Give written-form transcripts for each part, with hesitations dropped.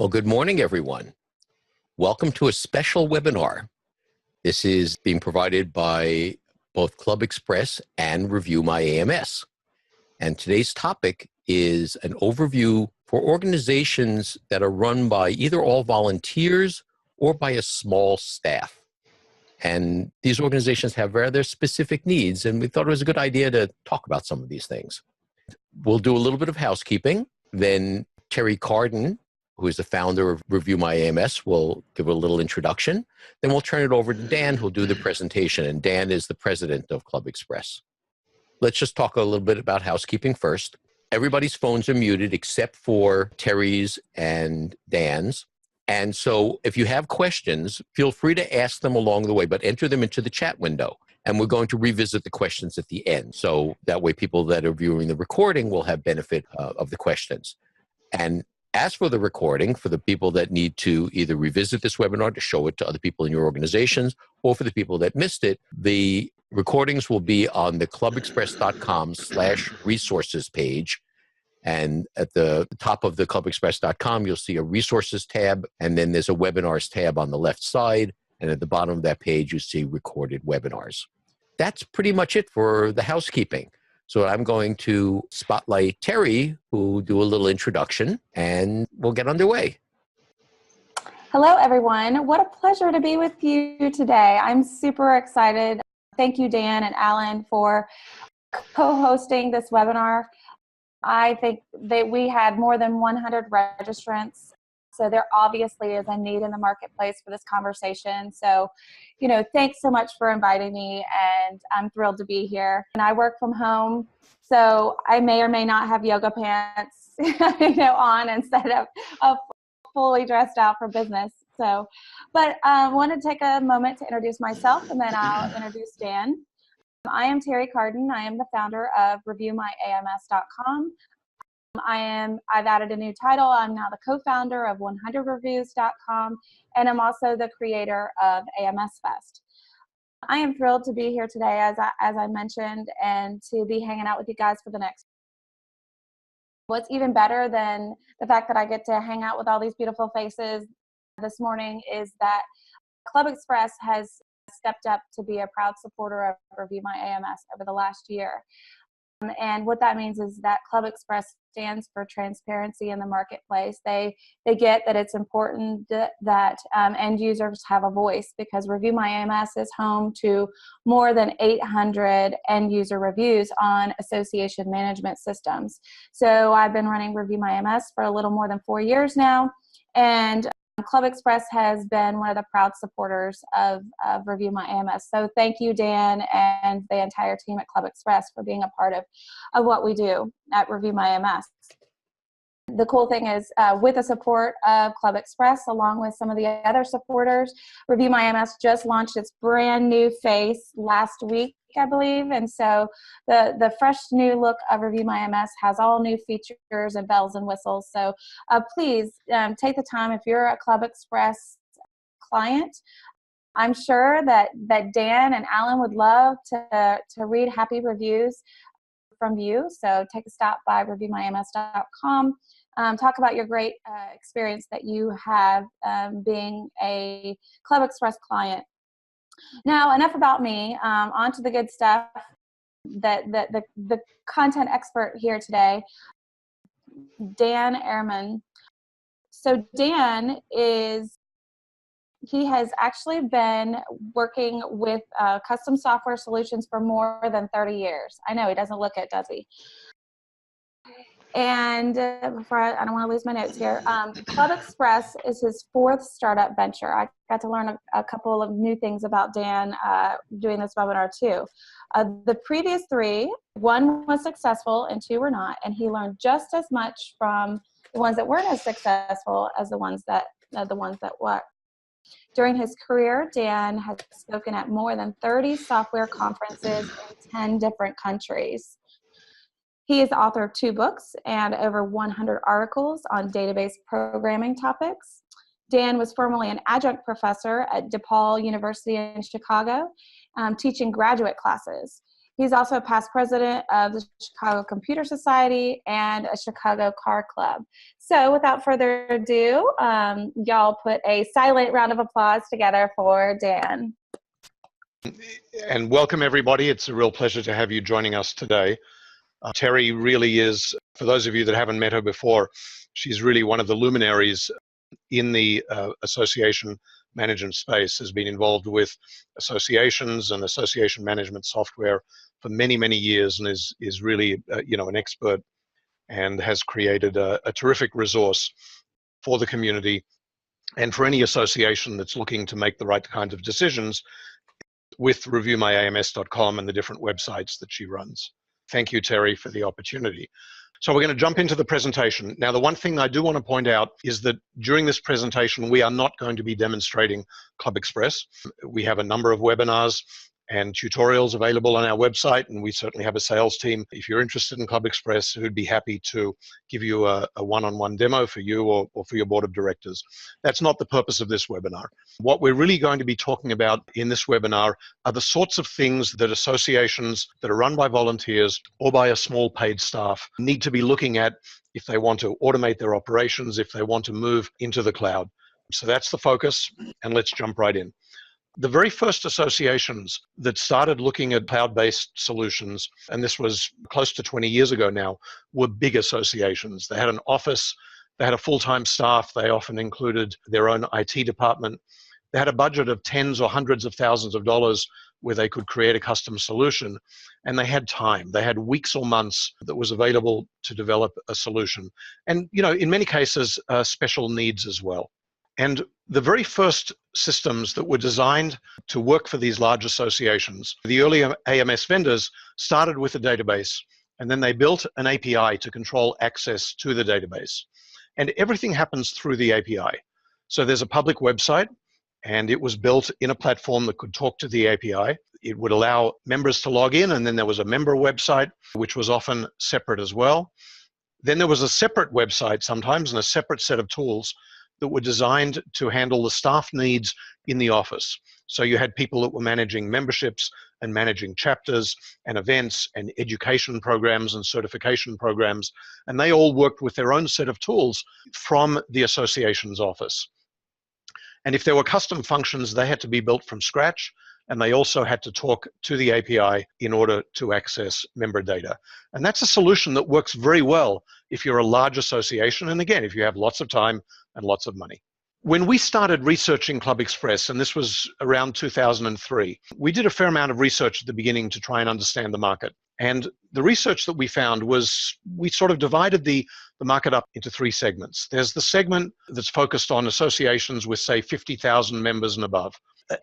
Well, good morning, everyone. Welcome to a special webinar. This is being provided by both ClubExpress and ReviewMyAMS. And today's topic is an overview for organizations that are run by either all volunteers or by a small staff. And these organizations have rather specific needs, and we thought it was a good idea to talk about some of these things. We'll do a little bit of housekeeping. Then Terry Carden, who is the founder of ReviewMyAMS, will give a little introduction. Then we'll turn it over to Dan, who'll do the presentation. And Dan is the president of ClubExpress. Let's just talk a little bit about housekeeping first. Everybody's phones are muted except for Terry's and Dan's. And so if you have questions, feel free to ask them along the way, but enter them into the chat window. And we're going to revisit the questions at the end. So that way people that are viewing the recording will have benefit of the questions. And as for the recording, for the people that need to either revisit this webinar to show it to other people in your organizations, or for the people that missed it, the recordings will be on the clubexpress.com/resources page. And at the top of the clubexpress.com, you'll see a resources tab, and then there's a webinars tab on the left side. And at the bottom of that page, you see recorded webinars. That's pretty much it for the housekeeping. So I'm going to spotlight Terry, who will do a little introduction, and we'll get underway. Hello, everyone. What a pleasure to be with you today. I'm super excited. Thank you, Dan and Alan, for co-hosting this webinar. I think that we had more than 100 registrants. So there obviously is a need in the marketplace for this conversation. So, thanks so much for inviting me, and I'm thrilled to be here. And I work from home, so I may or may not have yoga pants, on instead of fully dressed out for business. So, but I want to take a moment to introduce myself, and then I'll introduce Dan. I am Terry Carden. I am the founder of ReviewMyAMS.com. I've added a new title. I'm now the co-founder of 100reviews.com, and I'm also the creator of AMS Fest. I am thrilled to be here today, as I mentioned, and to be hanging out with you guys for the next. What's even better than the fact that I get to hang out with all these beautiful faces this morning is that ClubExpress has stepped up to be a proud supporter of ReviewMyAMS over the last year. And what that means is that ClubExpress stands for transparency in the marketplace. They get that it's important that end users have a voice, because ReviewMyAMS is home to more than 800 end user reviews on association management systems. So I've been running ReviewMyAMS for a little more than 4 years now, and ClubExpress has been one of the proud supporters of ReviewMyAMS. So thank you, Dan, and the entire team at ClubExpress for being a part of what we do at ReviewMyAMS. The cool thing is, with the support of ClubExpress, along with some of the other supporters, ReviewMyAMS just launched its brand new face last week, I believe. And so the fresh new look of ReviewMyAMS has all new features and bells and whistles. So please take the time. If you're a ClubExpress client, I'm sure that Dan and Alan would love to read happy reviews from you. So take a stop by ReviewMyAMS.com. Talk about your great experience that you have being a ClubExpress client. Now, enough about me. On to the good stuff. The content expert here today, Dan Ehrman. So Dan he has actually been working with custom software solutions for more than 30 years. I know, he doesn't look it, does he? And before I don't want to lose my notes here, ClubExpress is his 4th startup venture. I got to learn a couple of new things about Dan doing this webinar too. The previous 3, 1 was successful and 2 were not, and he learned just as much from the ones that weren't as successful as the ones that were. During his career, Dan has spoken at more than 30 software conferences in 10 different countries. He is the author of 2 books and over 100 articles on database programming topics. Dan was formerly an adjunct professor at DePaul University in Chicago, teaching graduate classes. He's also a past president of the Chicago Computer Society and a Chicago Car Club. So without further ado, y'all put a silent round of applause together for Dan. And welcome, everybody. It's a real pleasure to have you joining us today. Terry really is, for those of you that haven't met her before, she's really one of the luminaries in the association management space, has been involved with associations and association management software for many, many years, and is really an expert, and has created a terrific resource for the community and for any association that's looking to make the right kinds of decisions with ReviewMyAMS.com and the different websites that she runs. Thank you, Terry, for the opportunity. So we're going to jump into the presentation. Now, the one thing I do want to point out is that during this presentation, we are not going to be demonstrating ClubExpress. We have a number of webinars and tutorials available on our website, and we certainly have a sales team, if you're interested in ClubExpress, who'd be happy to give you a one-on-one demo for you or for your board of directors. That's not the purpose of this webinar. What we're really going to be talking about in this webinar are the sorts of things that associations that are run by volunteers or by a small paid staff need to be looking at if they want to automate their operations, if they want to move into the cloud. So that's the focus, and let's jump right in. The very first associations that started looking at cloud-based solutions, and this was close to 20 years ago now, were big associations. They had an office, they had a full-time staff, they often included their own IT department. They had a budget of tens or hundreds of thousands of dollars where they could create a custom solution, and they had time. They had weeks or months that was available to develop a solution. And, in many cases, special needs as well. And the very first systems that were designed to work for these large associations, the early AMS vendors started with a database, and then they built an API to control access to the database. And everything happens through the API. So there's a public website, and it was built in a platform that could talk to the API. It would allow members to log in, and then there was a member website, which was often separate as well. Then there was a separate website sometimes and a separate set of tools that were designed to handle the staff needs in the office. So you had people that were managing memberships and managing chapters and events and education programs and certification programs, and they all worked with their own set of tools from the association's office. And if there were custom functions, they had to be built from scratch, and they also had to talk to the API in order to access member data. And that's a solution that works very well if you're a large association, and again, if you have lots of time and lots of money. When we started researching ClubExpress, and this was around 2003, we did a fair amount of research at the beginning to try and understand the market. And the research that we found was, we sort of divided the market up into three segments. There's the segment that's focused on associations with, say, 50,000 members and above.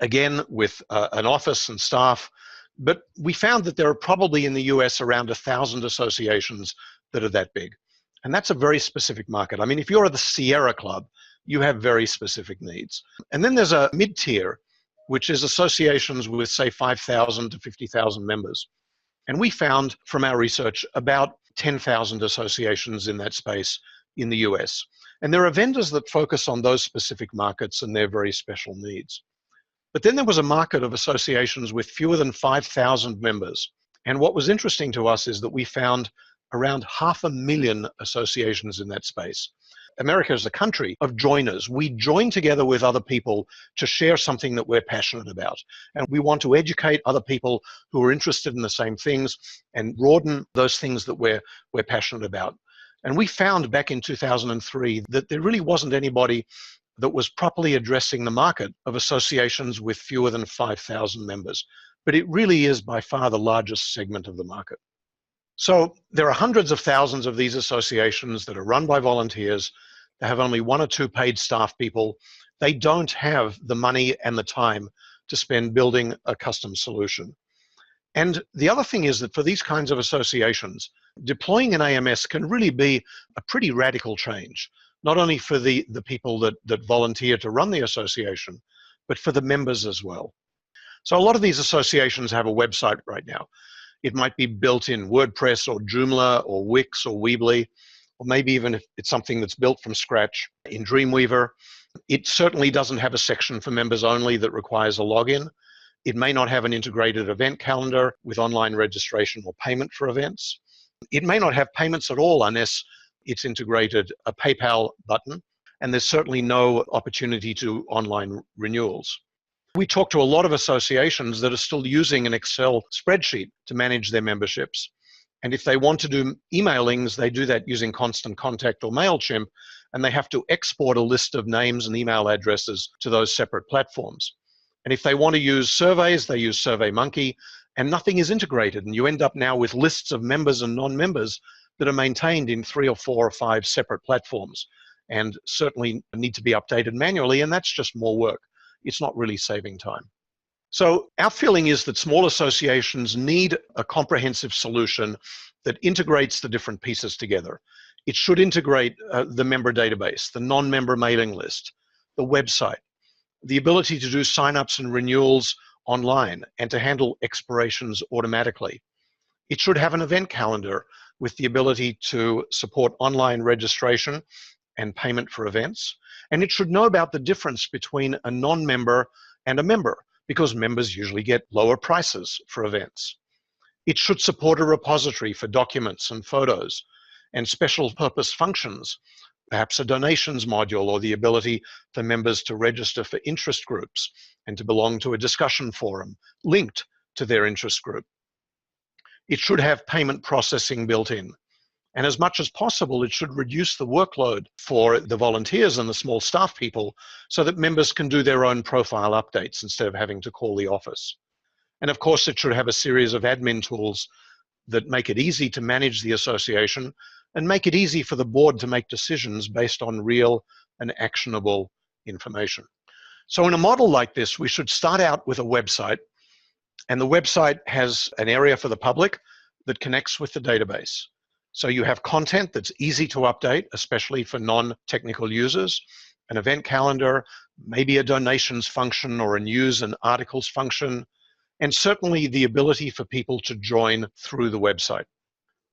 Again, with an office and staff. But we found that there are probably in the US around 1,000 associations that are that big. And that's a very specific market. I mean, if you're at the Sierra Club, you have very specific needs. And then there's a mid-tier, which is associations with, say, 5,000 to 50,000 members. And we found from our research about 10,000 associations in that space in the US. And there are vendors that focus on those specific markets and their very special needs. But then there was a market of associations with fewer than 5,000 members. And what was interesting to us is that we found around 500,000 associations in that space. America is a country of joiners. We join together with other people to share something that we're passionate about. And we want to educate other people who are interested in the same things and broaden those things that we're passionate about. And we found back in 2003 that there really wasn't anybody that was properly addressing the market of associations with fewer than 5,000 members. But it really is by far the largest segment of the market. So there are hundreds of thousands of these associations that are run by volunteers. They have only one or two paid staff people. They don't have the money and the time to spend building a custom solution. And the other thing is that for these kinds of associations, deploying an AMS can really be a pretty radical change, not only for the people that volunteer to run the association, but for the members as well. So a lot of these associations have a website right now. It might be built in WordPress or Joomla or Wix or Weebly, or maybe even if it's something that's built from scratch in Dreamweaver. It certainly doesn't have a section for members only that requires a login. It may not have an integrated event calendar with online registration or payment for events. It may not have payments at all unless it's integrated a PayPal button, and there's certainly no opportunity to online renewals. We talk to a lot of associations that are still using an Excel spreadsheet to manage their memberships. And if they want to do emailings, they do that using Constant Contact or MailChimp, and they have to export a list of names and email addresses to those separate platforms. And if they want to use surveys, they use SurveyMonkey, and nothing is integrated. And you end up now with lists of members and non-members that are maintained in 3 or 4 or 5 separate platforms, and certainly need to be updated manually, and that's just more work. It's not really saving time. So our feeling is that small associations need a comprehensive solution that integrates the different pieces together. It should integrate the member database, the non-member mailing list, the website, the ability to do signups and renewals online, and to handle expirations automatically. It should have an event calendar with the ability to support online registration and payment for events. And it should know about the difference between a non-member and a member, because members usually get lower prices for events. It should support a repository for documents and photos and special purpose functions, perhaps a donations module or the ability for members to register for interest groups and to belong to a discussion forum linked to their interest group. It should have payment processing built in. And as much as possible, it should reduce the workload for the volunteers and the small staff people so that members can do their own profile updates instead of having to call the office. And of course, it should have a series of admin tools that make it easy to manage the association and make it easy for the board to make decisions based on real and actionable information. So in a model like this, we should start out with a website, and the website has an area for the public that connects with the database. So you have content that's easy to update, especially for non-technical users, an event calendar, maybe a donations function or a news and articles function, and certainly the ability for people to join through the website.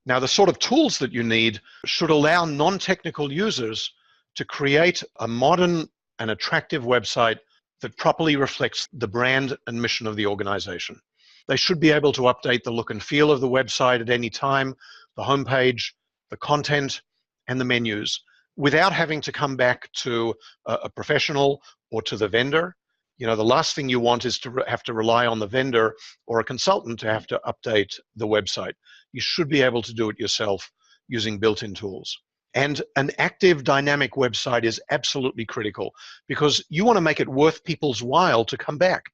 Now, the sort of tools that you need should allow non-technical users to create a modern and attractive website that properly reflects the brand and mission of the organization. They should be able to update the look and feel of the website at any time, the homepage, the content, and the menus, without having to come back to a professional or to the vendor. You know, the last thing you want is to have to rely on the vendor or a consultant to have to update the website. You should be able to do it yourself using built-in tools. And an active, dynamic website is absolutely critical because you want to make it worth people's while to come back.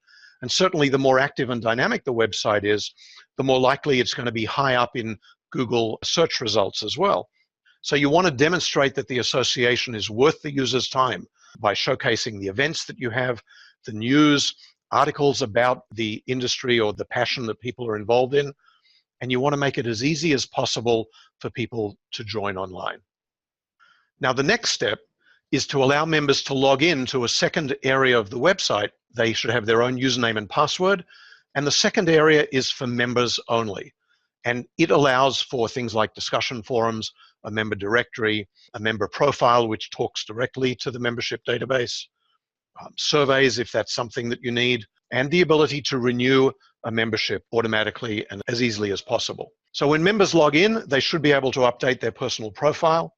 And certainly the more active and dynamic the website is, the more likely it's going to be high up in Google search results as well. So you want to demonstrate that the association is worth the user's time by showcasing the events that you have, the news, articles about the industry or the passion that people are involved in, and you want to make it as easy as possible for people to join online. Now, the next step is to allow members to log in to a second area of the website. They should have their own username and password, and the second area is for members only. And it allows for things like discussion forums, a member directory, a member profile which talks directly to the membership database, surveys if that's something that you need, and the ability to renew a membership automatically and as easily as possible. So when members log in, they should be able to update their personal profile.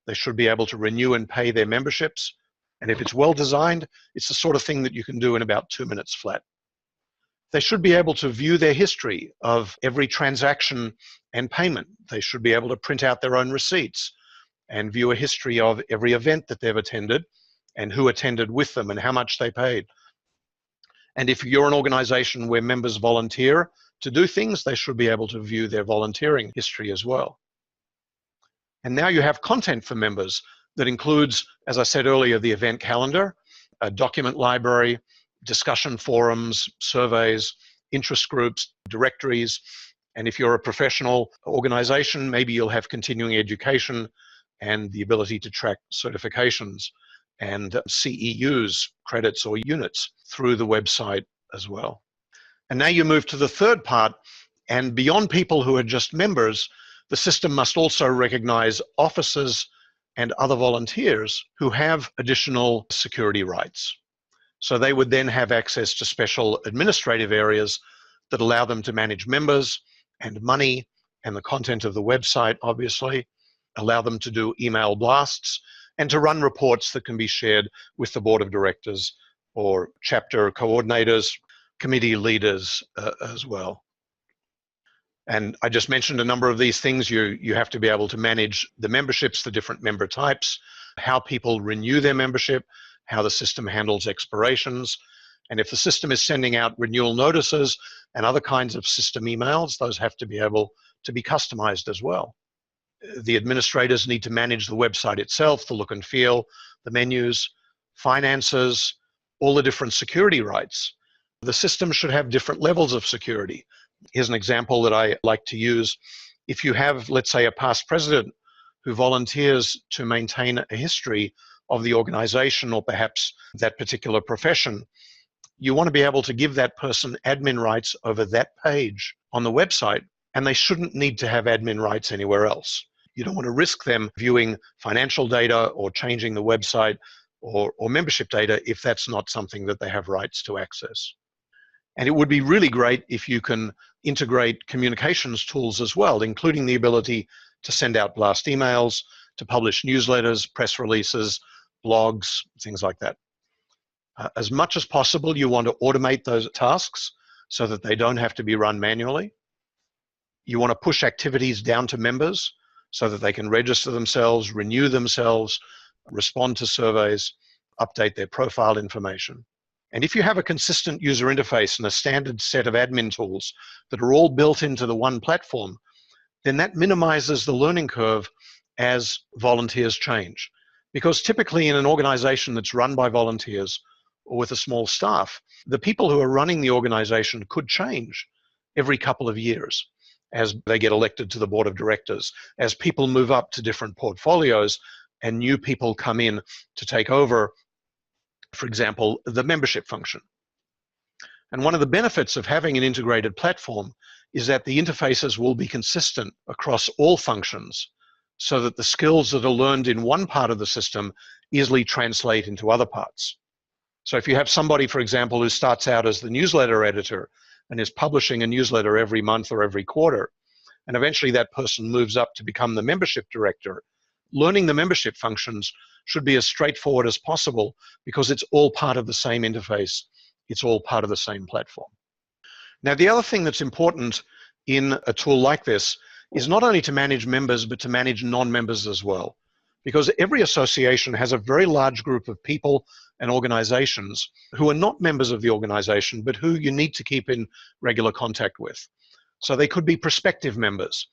They should be able to renew and pay their memberships. And if it's well designed, it's the sort of thing that you can do in about 2 minutes flat. They should be able to view their history of every transaction and payment. They should be able to print out their own receipts and view a history of every event that they've attended and who attended with them and how much they paid. And if you're an organization where members volunteer to do things, they should be able to view their volunteering history as well. And now you have content for members that includes, as I said earlier, the event calendar, a document library, discussion forums, surveys, interest groups, directories. And if you're a professional organization, maybe you'll have continuing education and the ability to track certifications and CEUs, credits or units, through the website as well. And now you move to the third part, and beyond people who are just members, the system must also recognize officers and other volunteers who have additional security rights. So they would then have access to special administrative areas that allow them to manage members and money and the content of the website, obviously, allow them to do email blasts, and to run reports that can be shared with the board of directors or chapter coordinators, committee leaders as well. And I just mentioned a number of these things. You have to be able to manage the memberships, the different member types, how people renew their membership, how the system handles expirations. And if the system is sending out renewal notices and other kinds of system emails, those have to be able to be customized as well. The administrators need to manage the website itself, the look and feel, the menus, finances, all the different security rights. The system should have different levels of security. Here's an example that I like to use. If you have, let's say, a past president who volunteers to maintain a history of the organization or perhaps that particular profession, you want to be able to give that person admin rights over that page on the website, and they shouldn't need to have admin rights anywhere else. You don't want to risk them viewing financial data or changing the website or membership data if that's not something that they have rights to access. And it would be really great if you can integrate communications tools as well, including the ability to send out blast emails, to publish newsletters, press releases, blogs, things like that. As much as possible, you want to automate those tasks so that they don't have to be run manually. You want to push activities down to members so that they can register themselves, renew themselves, respond to surveys, update their profile information. And if you have a consistent user interface and a standard set of admin tools that are all built into the one platform, then that minimizes the learning curve as volunteers change. Because typically in an organization that's run by volunteers or with a small staff, the people who are running the organization could change every couple of years as they get elected to the board of directors, as people move up to different portfolios and new people come in to take over, for example, the membership function. And one of the benefits of having an integrated platform is that the interfaces will be consistent across all functions so that the skills that are learned in one part of the system easily translate into other parts. So if you have somebody, for example, who starts out as the newsletter editor and is publishing a newsletter every month or every quarter, and eventually that person moves up to become the membership director, learning the membership functions should be as straightforward as possible because it's all part of the same interface. It's all part of the same platform. Now, the other thing that's important in a tool like this is not only to manage members, but to manage non-members as well. Because every association has a very large group of people and organizations who are not members of the organization, but who you need to keep in regular contact with. So they could be prospective members,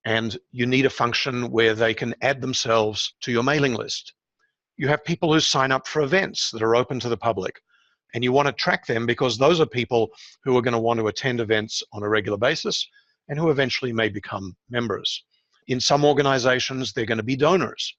and you need a function where they can add themselves to your mailing list. You have people who sign up for events that are open to the public, and you want to track them because those are people who are going to want to attend events on a regular basis and who eventually may become members. In some organizations, they're going to be donors,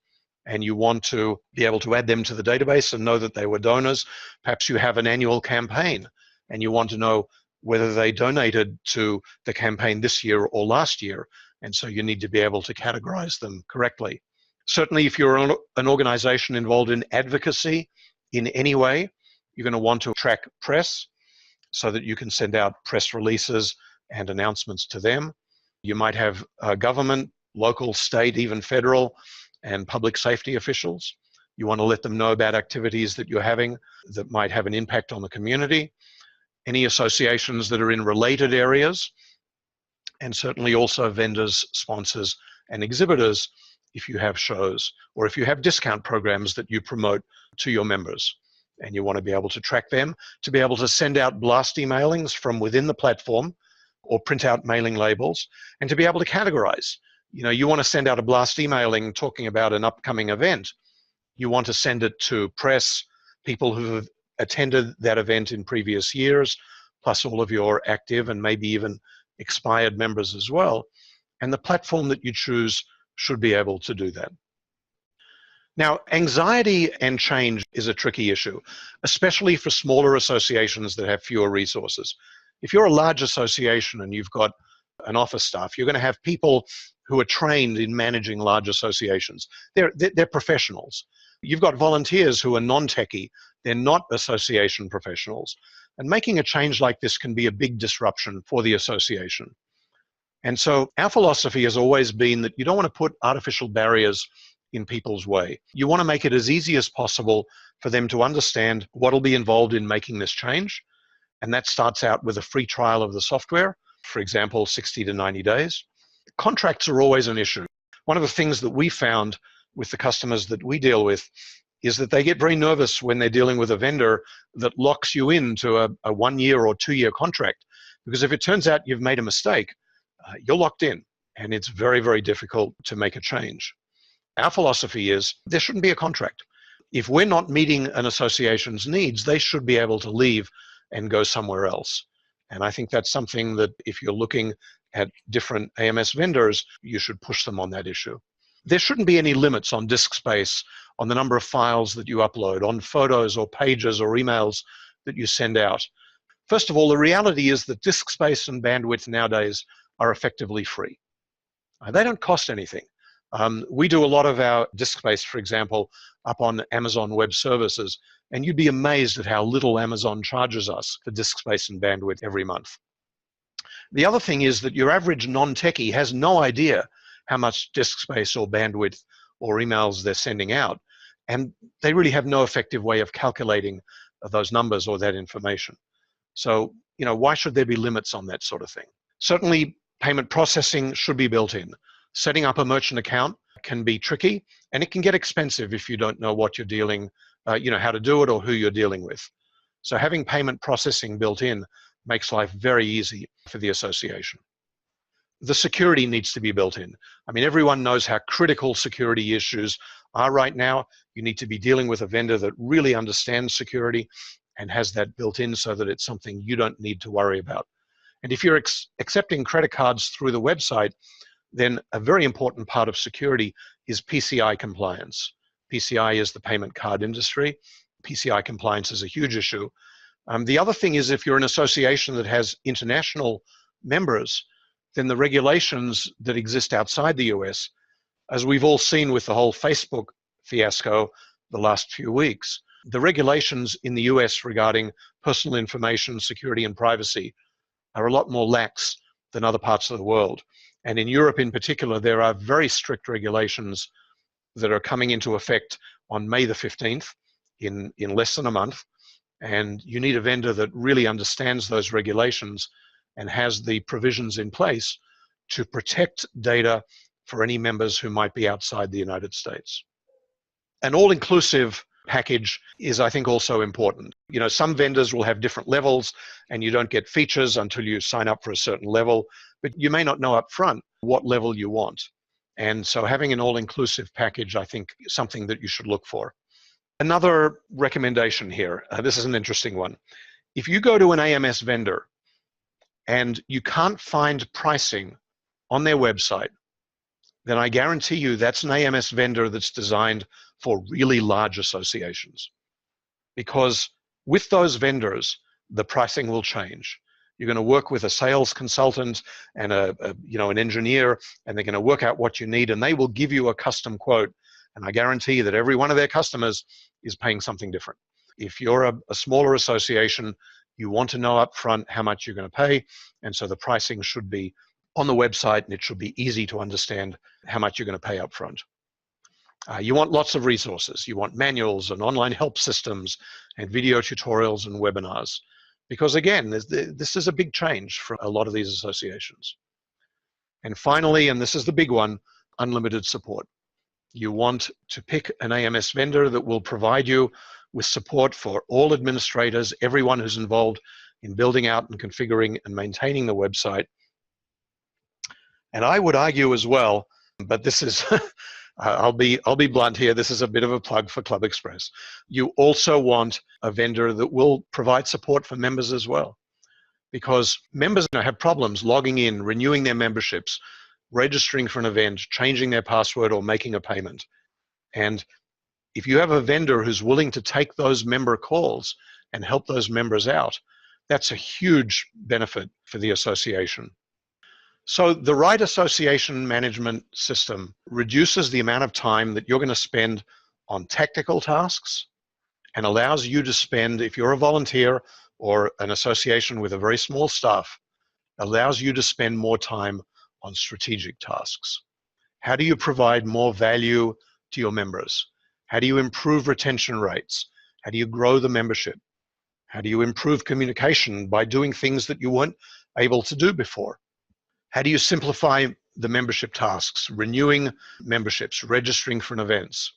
and you want to be able to add them to the database and know that they were donors. Perhaps you have an annual campaign, and you want to know whether they donated to the campaign this year or last year, and so you need to be able to categorize them correctly. Certainly, if you're an organization involved in advocacy in any way, you're going to want to track press so that you can send out press releases and announcements to them. You might have government, local, state, even federal, and public safety officials. You want to let them know about activities that you're having that might have an impact on the community. Any associations that are in related areas, and certainly also vendors, sponsors, and exhibitors if you have shows or if you have discount programs that you promote to your members. And you want to be able to track them, to be able to send out blast emailings from within the platform or print out mailing labels, and to be able to categorize. You know, you want to send out a blast emailing talking about an upcoming event. You want to send it to press, people who have attended that event in previous years, plus all of your active and maybe even expired members as well. And the platform that you choose should be able to do that. Now, anxiety and change is a tricky issue, especially for smaller associations that have fewer resources. If you're a large association and you've got an office staff, you're going to have people who are trained in managing large associations. They're professionals. You've got volunteers who are non-techie. They're not association professionals. And making a change like this can be a big disruption for the association. And so our philosophy has always been that you don't want to put artificial barriers in people's way. You want to make it as easy as possible for them to understand what will be involved in making this change. And that starts out with a free trial of the software, for example, 60 to 90 days. Contracts are always an issue. One of the things that we found with the customers that we deal with is that they get very nervous when they're dealing with a vendor that locks you into a 1 year or 2 year contract. Because if it turns out you've made a mistake, you're locked in, and it's very, very difficult to make a change. Our philosophy is there shouldn't be a contract. If we're not meeting an association's needs, they should be able to leave and go somewhere else. And I think that's something that if you're looking at different AMS vendors, you should push them on that issue. There shouldn't be any limits on disk space, on the number of files that you upload, on photos or pages or emails that you send out. First of all, the reality is that disk space and bandwidth nowadays are effectively free. They don't cost anything. We do a lot of our disk space, for example, up on Amazon Web Services, and you'd be amazed at how little Amazon charges us for disk space and bandwidth every month. The other thing is that your average non-techie has no idea how much disk space or bandwidth or emails they're sending out, and they really have no effective way of calculating those numbers or that information. So, why should there be limits on that sort of thing? Certainly, payment processing should be built in. Setting up a merchant account can be tricky, and it can get expensive if you don't know what you're dealing, how to do it or who you're dealing with. So having payment processing built in makes life very easy for the association. The security needs to be built in. I mean, everyone knows how critical security issues are right now. You need to be dealing with a vendor that really understands security and has that built in so that it's something you don't need to worry about. And if you're accepting credit cards through the website, then a very important part of security is PCI compliance. PCI is the payment card industry. PCI compliance is a huge issue. The other thing is if you're an association that has international members, then the regulations that exist outside the US, as we've all seen with the whole Facebook fiasco the last few weeks, the regulations in the US regarding personal information, security, and privacy are a lot more lax than other parts of the world. And in Europe in particular, there are very strict regulations that are coming into effect on May the 15th in less than a month. And you need a vendor that really understands those regulations and has the provisions in place to protect data for any members who might be outside the United States. An all-inclusive package is, I think, also important. Some vendors will have different levels and you don't get features until you sign up for a certain level, but you may not know up front what level you want. And so having an all-inclusive package, I think, is something that you should look for. Another recommendation here, this is an interesting one. If you go to an AMS vendor and you can't find pricing on their website, then I guarantee you that's an AMS vendor that's designed for really large associations. Because with those vendors, the pricing will change. You're going to work with a sales consultant and an engineer, and they're going to work out what you need, and they will give you a custom quote. And I guarantee you that every one of their customers is paying something different. If you're a smaller association, you want to know up front how much you're going to pay, and so the pricing should be on the website, and it should be easy to understand how much you're going to pay up front. You want lots of resources. You want manuals and online help systems and video tutorials and webinars. Because again, this is a big change for a lot of these associations. And finally, and this is the big one, unlimited support. You want to pick an AMS vendor that will provide you with support for all administrators, everyone who's involved in building out and configuring and maintaining the website. And I would argue as well, but this is, I'll be blunt here, this is a bit of a plug for ClubExpress. You also want a vendor that will provide support for members as well. Because members have problems logging in, renewing their memberships, registering for an event, changing their password, or making a payment. And if you have a vendor who's willing to take those member calls and help those members out, that's a huge benefit for the association. So the right association management system reduces the amount of time that you're going to spend on technical tasks and allows you to spend, if you're a volunteer or an association with a very small staff, allows you to spend more time on strategic tasks. How do you provide more value to your members? How do you improve retention rates? How do you grow the membership? How do you improve communication by doing things that you weren't able to do before? How do you simplify the membership tasks, renewing memberships, registering for events?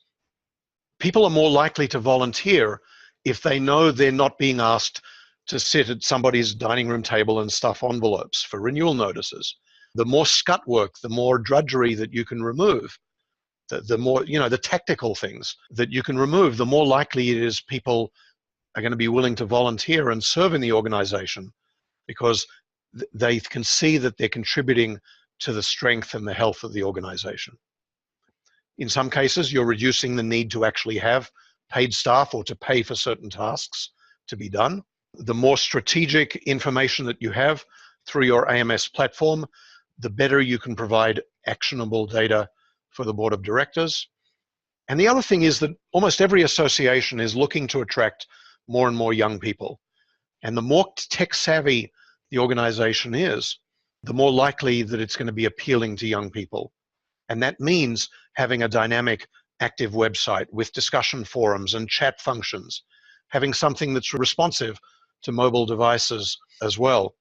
People are more likely to volunteer if they know they're not being asked to sit at somebody's dining room table and stuff envelopes for renewal notices. The more scut work, the more drudgery that you can remove, the more, the technical things that you can remove, the more likely it is people are going to be willing to volunteer and serve in the organization because they can see that they're contributing to the strength and the health of the organization. In some cases, you're reducing the need to actually have paid staff or to pay for certain tasks to be done. The more strategic information that you have through your AMS platform, the better you can provide actionable data for the board of directors. And the other thing is that almost every association is looking to attract more and more young people. And the more tech savvy the organization is, the more likely that it's going to be appealing to young people. And that means having a dynamic, active website with discussion forums and chat functions, having something that's responsive to mobile devices as well.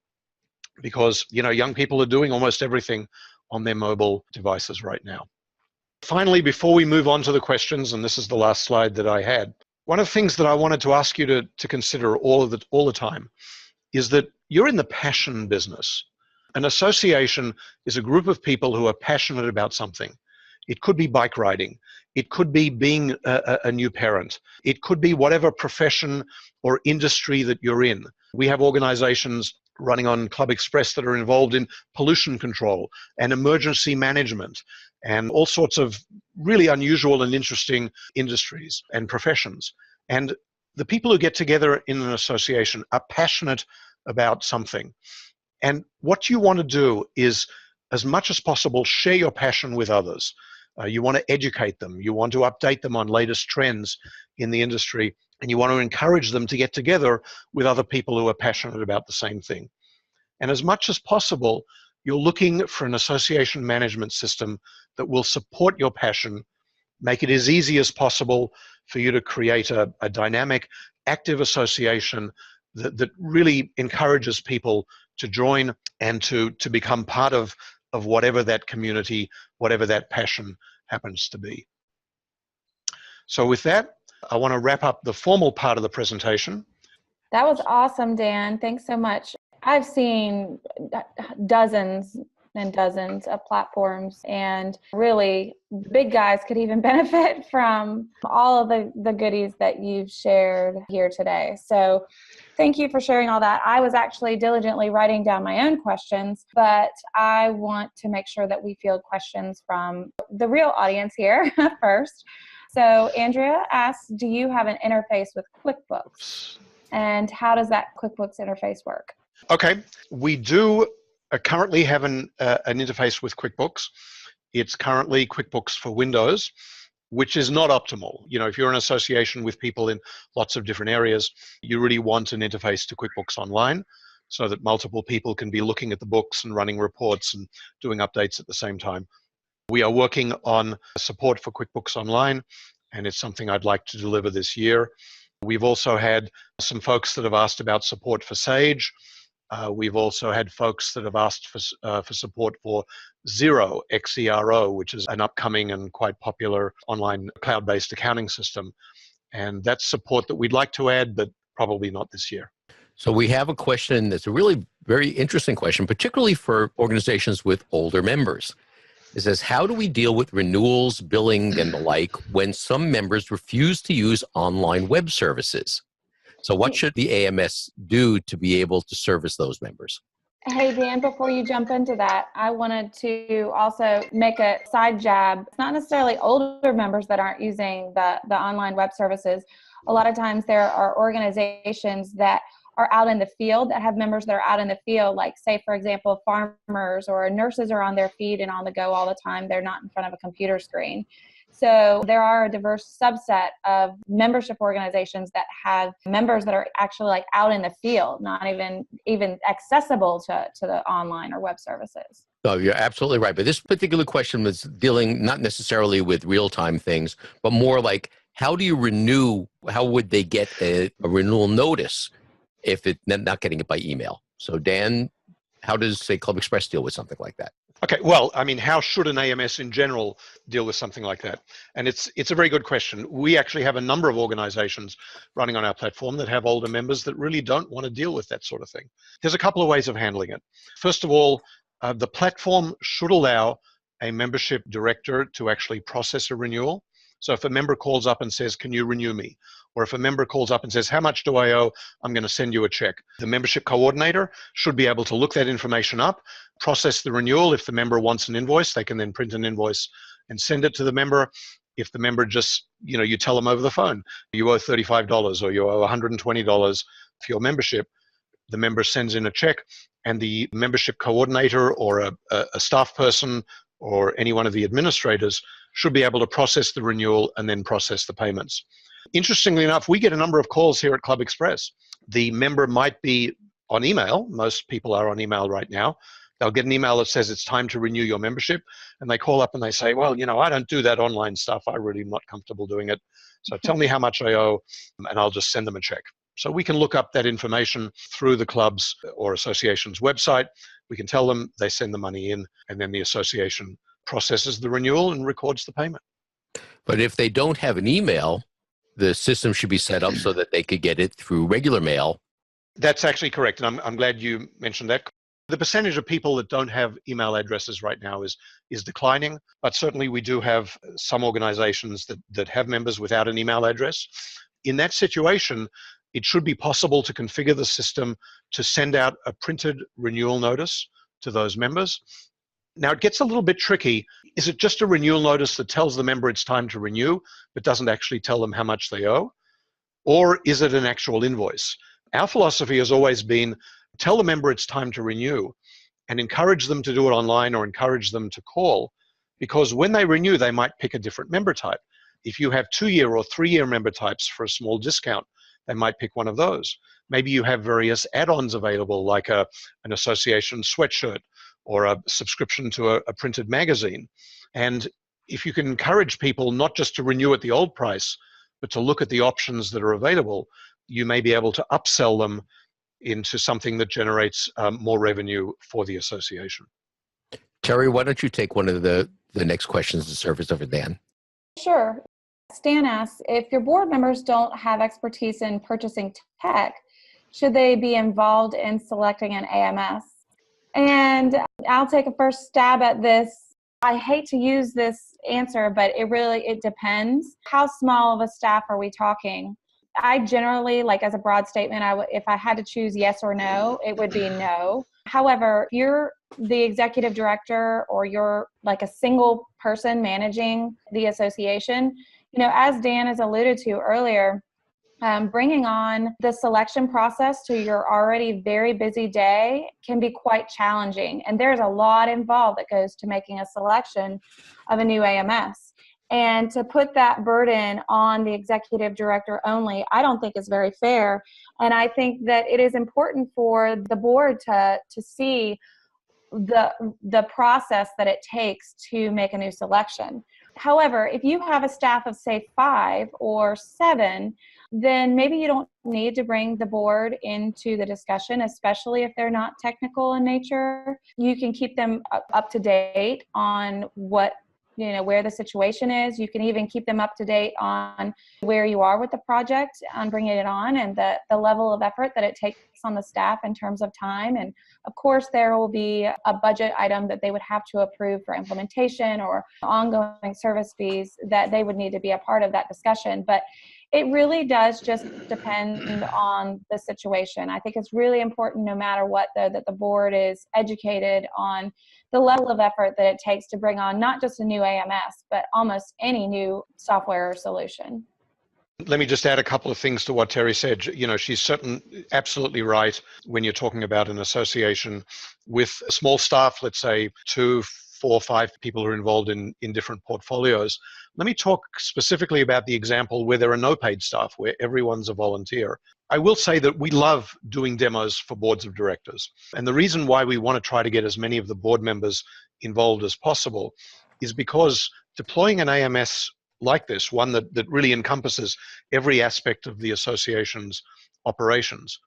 Because, young people are doing almost everything on their mobile devices right now. Finally, before we move on to the questions, and this is the last slide that I had, one of the things that I wanted to ask you to consider all the time is that you're in the passion business. An association is a group of people who are passionate about something. It could be bike riding. It could be being a new parent. It could be whatever profession or industry that you're in. We have organizations running on ClubExpress that are involved in pollution control and emergency management and all sorts of really unusual and interesting industries and professions. And the people who get together in an association are passionate about something. And what you want to do is, as much as possible, share your passion with others. You want to educate them. You want to update them on latest trends in the industry. And you want to encourage them to get together with other people who are passionate about the same thing. And as much as possible, you're looking for an association management system that will support your passion, make it as easy as possible for you to create a dynamic, active association that really encourages people to join and to become part of whatever that community, whatever that passion happens to be. So with that, I want to wrap up the formal part of the presentation. That was awesome, Dan. Thanks so much. I've seen dozens and dozens of platforms, and really big guys could even benefit from all of the goodies that you've shared here today. So thank you for sharing all that. I was actually diligently writing down my own questions, but I want to make sure that we field questions from the real audience here first. So Andrea asks, do you have an interface with QuickBooks? And how does that QuickBooks interface work? Okay, we do currently have an interface with QuickBooks. It's currently QuickBooks for Windows, which is not optimal. If you're an association with people in lots of different areas, you really want an interface to QuickBooks Online so that multiple people can be looking at the books and running reports and doing updates at the same time. We are working on support for QuickBooks Online, and it's something I'd like to deliver this year. We've also had some folks that have asked about support for Sage. We've also had folks that have asked for support for Xero, Xero, which is an upcoming and quite popular online cloud-based accounting system. And that's support that we'd like to add, but probably not this year. So we have a question that's a really very interesting question, particularly for organizations with older members. It says, how do we deal with renewals, billing, and the like when some members refuse to use online web services? So what should the AMS do to be able to service those members? Hey, Dan, before you jump into that, I wanted to also make a side jab. It's not necessarily older members that aren't using the online web services. A lot of times there are organizations that are out in the field, that have members that are out in the field, like say, for example, farmers or nurses are on their feet and on the go all the time. They're not in front of a computer screen. So there are a diverse subset of membership organizations that have members that are actually like out in the field, not even accessible to the online or web services. No, you're absolutely right. But this particular question was dealing not necessarily with real-time things, but more like, how do you renew? How would they get a renewal notice if it's not getting it by email? So Dan, how does, say, ClubExpress deal with something like that? Okay, well, I mean, how should an AMS in general deal with something like that? And it's a very good question. We actually have a number of organizations running on our platform that have older members that really don't want to deal with that sort of thing. There's a couple of ways of handling it. First of all, the platform should allow a membership director to actually process a renewal. So if a member calls up and says, "Can you renew me?" Or if a member calls up and says, "How much do I owe? I'm going to send you a check." The membership coordinator should be able to look that information up, process the renewal. If the member wants an invoice, they can then print an invoice and send it to the member. If the member just, you tell them over the phone, you owe $35 or you owe $120 for your membership, the member sends in a check, and the membership coordinator or a staff person or any one of the administrators should be able to process the renewal and then process the payments. Interestingly enough, we get a number of calls here at ClubExpress. The member might be on email. Most people are on email right now. They'll get an email that says it's time to renew your membership, and they call up and they say, "Well, I don't do that online stuff. I really am not comfortable doing it. So tell me how much I owe, and I'll just send them a check." So we can look up that information through the club's or association's website. We can tell them, they send the money in, and then the association processes the renewal and records the payment. But if they don't have an email, the system should be set up so that they could get it through regular mail. That's actually correct, and I'm glad you mentioned that. The percentage of people that don't have email addresses right now is declining, but certainly we do have some organizations that have members without an email address. In that situation, it should be possible to configure the system to send out a printed renewal notice to those members. Now, it gets a little bit tricky. Is it just a renewal notice that tells the member it's time to renew, but doesn't actually tell them how much they owe? Or is it an actual invoice? Our philosophy has always been, tell the member it's time to renew and encourage them to do it online or encourage them to call, because when they renew, they might pick a different member type. If you have 2-year or 3-year member types for a small discount, they might pick one of those. Maybe you have various add-ons available, like an association sweatshirt or a subscription to a printed magazine. And if you can encourage people not just to renew at the old price, but to look at the options that are available, you may be able to upsell them into something that generates more revenue for the association. Terry, why don't you take one of the next questions to surface over Dan? Sure. Stan asks, if your board members don't have expertise in purchasing tech, should they be involved in selecting an AMS? And I'll take a first stab at this. I hate to use this answer, but it depends. How small of a staff are we talking? I generally, like as a broad statement, if I had to choose yes or no, it would be no. However, if you're the executive director or you're like a single person managing the association, as Dan has alluded to earlier, bringing on the selection process to your already very busy day can be quite challenging. And there's a lot involved that goes to making a selection of a new AMS. And to put that burden on the executive director only, I don't think is very fair. And I think that it is important for the board to see the process that it takes to make a new selection. However, if you have a staff of, say, 5 or 7, then maybe you don't need to bring the board into the discussion, especially if they're not technical in nature. You can keep them up to date on where the situation is. You can even keep them up to date on where you are with the project, on bringing it on, and the level of effort that it takes on the staff in terms of time. And of course, there will be a budget item that they would have to approve for implementation or ongoing service fees that they would need to be a part of that discussion. But it really does just depend on the situation. I think it's really important, no matter what, that the board is educated on the level of effort that it takes to bring on not just a new AMS, but almost any new software or solution. Let me just add a couple of things to what Terry said. You know, she's absolutely right when you're talking about an association with a small staff, let's say 2, 4, 5 people who are involved in different portfolios. Let me talk specifically about the example where there are no paid staff, where everyone's a volunteer. I will say that we love doing demos for boards of directors. And the reason why we want to try to get as many of the board members involved as possible is because deploying an AMS like this, one that really encompasses every aspect of the association's operations,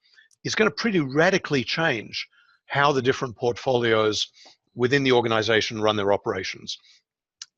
is going to pretty radically change how the different portfolios within the organization run their operations.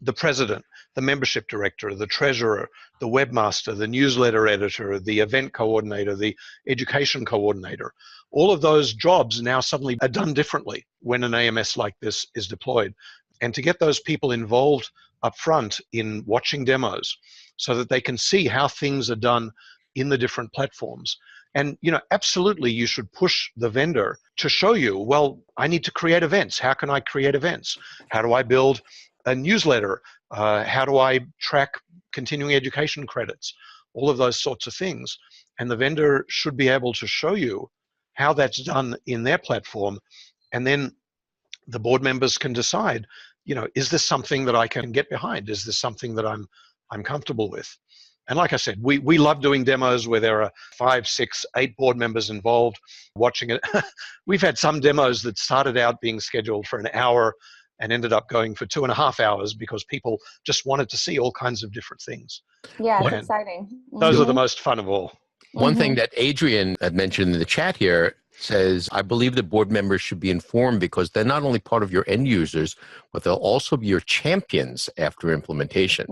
The president, the membership director, the treasurer, the webmaster, the newsletter editor, the event coordinator, the education coordinator, all of those jobs now suddenly are done differently when an AMS like this is deployed. And to get those people involved up front in watching demos so that they can see how things are done in the different platforms. And, you know, absolutely you should push the vendor to show you, well, I need to create events. How can I create events? How do I build a newsletter? How do I track continuing education credits? All of those sorts of things. And the vendor should be able to show you how that's done in their platform. And then the board members can decide, you know, is this something that I can get behind? Is this something that I'm comfortable with? And like I said, we love doing demos where there are 5, 6, 8 board members involved watching it. We've had some demos that started out being scheduled for an hour and ended up going for 2.5 hours because people just wanted to see all kinds of different things. Yeah, it's And exciting. those are the most fun of all. One thing that Adrian had mentioned in the chat here says, I believe the board members should be informed because they're not only part of your end users, but they'll also be your champions after implementation.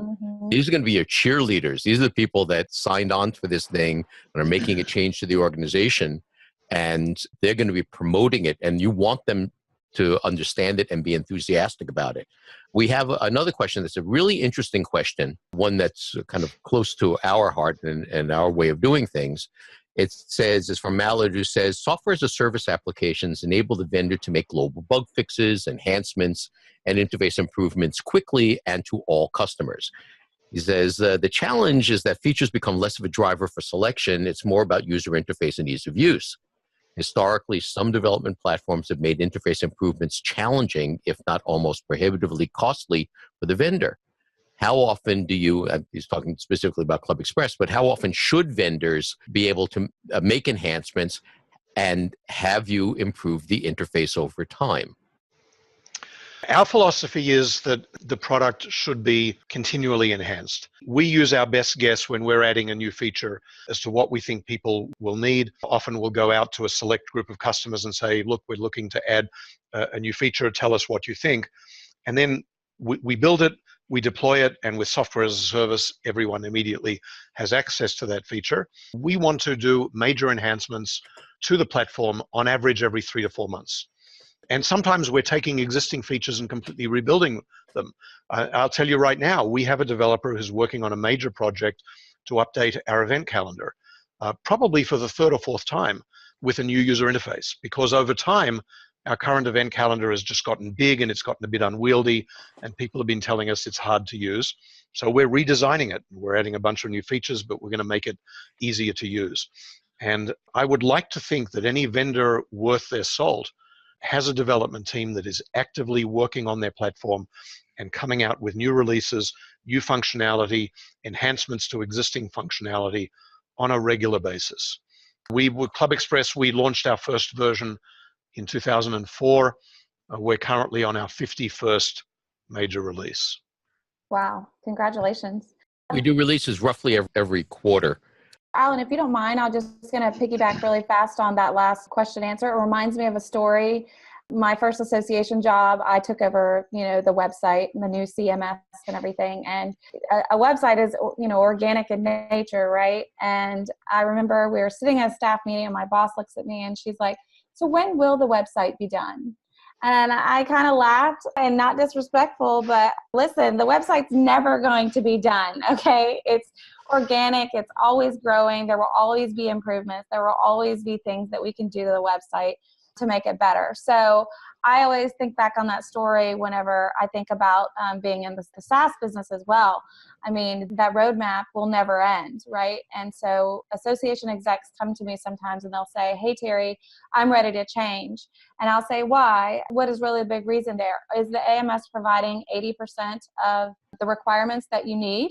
These are going to be your cheerleaders. These are the people that signed on for this thing and are making a change to the organization, and they're going to be promoting it, and you want them to understand it and be enthusiastic about it. We have another question that's a really interesting question, one that's kind of close to our heart and our way of doing things. It says, it's from Mallard, who says, software as a service applications enable the vendor to make global bug fixes, enhancements, and interface improvements quickly and to all customers. He says, the challenge is that features become less of a driver for selection. It's more about user interface and ease of use. Historically, some development platforms have made interface improvements challenging, if not almost prohibitively costly for the vendor. How often do you, he's talking specifically about ClubExpress, but how often should vendors be able to make enhancements and have you improve the interface over time? Our philosophy is that the product should be continually enhanced. We use our best guess when we're adding a new feature as to what we think people will need. Often we'll go out to a select group of customers and say, look, we're looking to add a new feature, tell us what you think. And then we build it, we deploy it, and with software as a service, everyone immediately has access to that feature. We want to do major enhancements to the platform on average every 3 to 4 months. And sometimes we're taking existing features and completely rebuilding them. I'll tell you right now, we have a developer who's working on a major project to update our event calendar, probably for the 3rd or 4th time with a new user interface, because over time, our current event calendar has just gotten big and it's gotten a bit unwieldy, and people have been telling us it's hard to use. So we're redesigning it. We're adding a bunch of new features, but we're going to make it easier to use. And I would like to think that any vendor worth their salt has a development team that is actively working on their platform and coming out with new releases, new functionality, enhancements to existing functionality on a regular basis. With ClubExpress, we launched our first version in 2004. We're currently on our 51st major release. Wow, congratulations. We do releases roughly every quarter. Alan, if you don't mind, I'm just going to piggyback really fast on that last question answer. It reminds me of a story. My first association job, I took over, the website and the new CMS and everything. And a website is, organic in nature, right? And I remember we were sitting at a staff meeting and my boss looks at me and she's like, so when will the website be done? And I kind of laughed, and not disrespectful, but listen, the website's never going to be done, okay? It's organic. It's always growing. There will always be improvements. There will always be things that we can do to the website to make it better. So I always think back on that story whenever I think about being in the SaaS business as well. I mean, that roadmap will never end, right? And so association execs come to me sometimes and they'll say, hey, Terry, I'm ready to change. And I'll say, why? What is really a big reason there? Is the AMS providing 80% of the requirements that you need?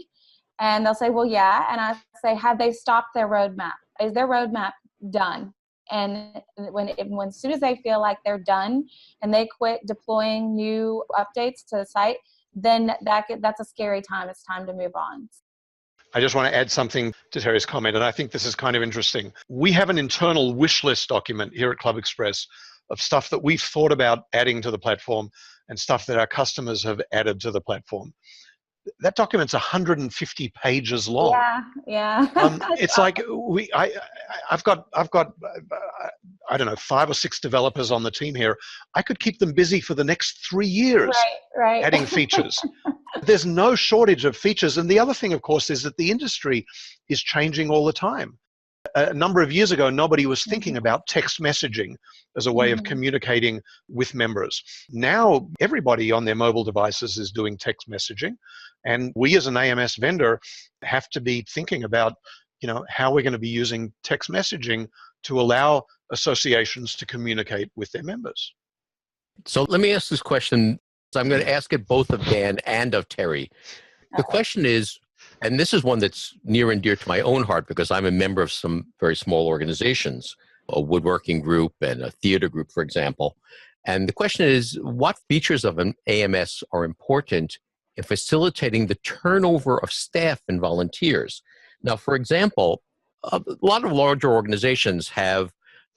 And they'll say, well, yeah. And I say, have they stopped their roadmap? Is their roadmap done? And when as soon as they feel like they're done and they quit deploying new updates to the site, then that's a scary time. It's time to move on. I just want to add something to Terry's comment, and I think this is kind of interesting. We have an internal wish list document here at ClubExpress of stuff that we've thought about adding to the platform and stuff that our customers have added to the platform. That document's 150 pages long. Yeah. It's like I've got I don't know, 5 or 6 developers on the team here. I could keep them busy for the next 3 years right. adding features. There's no shortage of features. And the other thing, of course, is that the industry is changing all the time. A number of years ago, nobody was thinking about text messaging as a way of communicating with members. Now, everybody on their mobile devices is doing text messaging. And we as an AMS vendor have to be thinking about, how we're going to be using text messaging to allow associations to communicate with their members. So let me ask this question. So I'm going to ask it both of Dan and of Terry. The question is, and this is one that's near and dear to my own heart because I'm a member of some very small organizations, a woodworking group and a theater group, for example. And the question is, what features of an AMS are important in facilitating the turnover of staff and volunteers? Now, for example, a lot of larger organizations have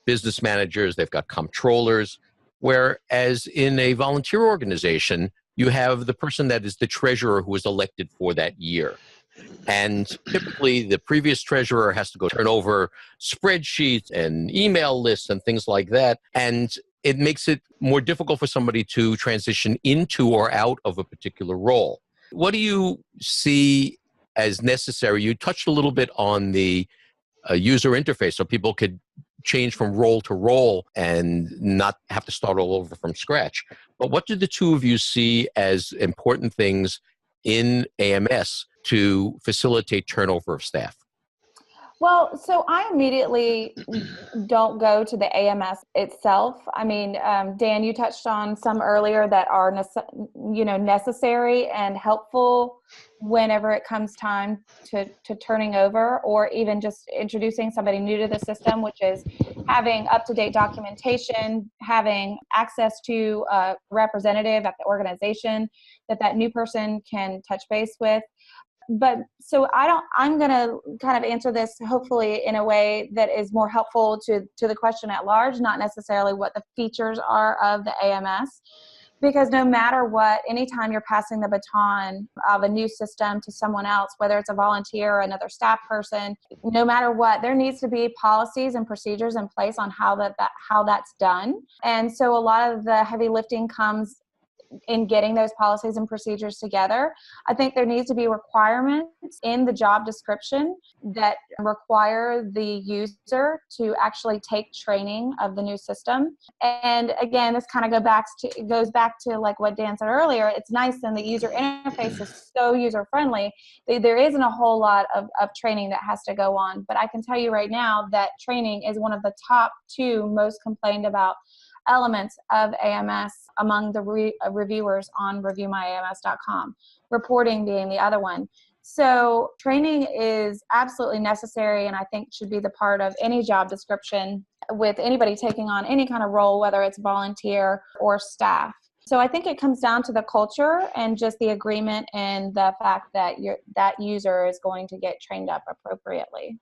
business managers, they've got comptrollers, whereas in a volunteer organization, you have the person that is the treasurer who is elected for that year. And typically the previous treasurer has to go turn over spreadsheets and email lists and things like that. And it makes it more difficult for somebody to transition into or out of a particular role. What do you see as necessary? You touched a little bit on the user interface so people could change from role to role and not have to start all over from scratch. But what do the two of you see as important things in AMS to facilitate turnover of staff? Well, so I immediately don't go to the AMS itself. I mean, Dan, you touched on some earlier that are necessary and helpful whenever it comes time to turning over, or even just introducing somebody new to the system, which is having up-to-date documentation, having access to a representative at the organization that new person can touch base with. But so I'm going to kind of answer this hopefully in a way that is more helpful to the question at large, not necessarily what the features are of the AMS. Because no matter what, anytime you're passing the baton of a new system to someone else, whether it's a volunteer or another staff person, no matter what, there needs to be policies and procedures in place on how that's done. And so a lot of the heavy lifting comes in getting those policies and procedures together. I think there needs to be requirements in the job description that require the user to actually take training of the new system. And again, this kind of goes back to like what Dan said earlier. It's nice and the user interface is so user friendly. There isn't a whole lot of training that has to go on, but I can tell you right now that training is one of the top 2 most complained about elements of AMS among the reviewers on ReviewMyAMS.com, reporting being the other one. So training is absolutely necessary and I think should be the part of any job description with anybody taking on any kind of role, whether it's volunteer or staff. So I think it comes down to the culture and just the agreement and the fact that that user is going to get trained up appropriately.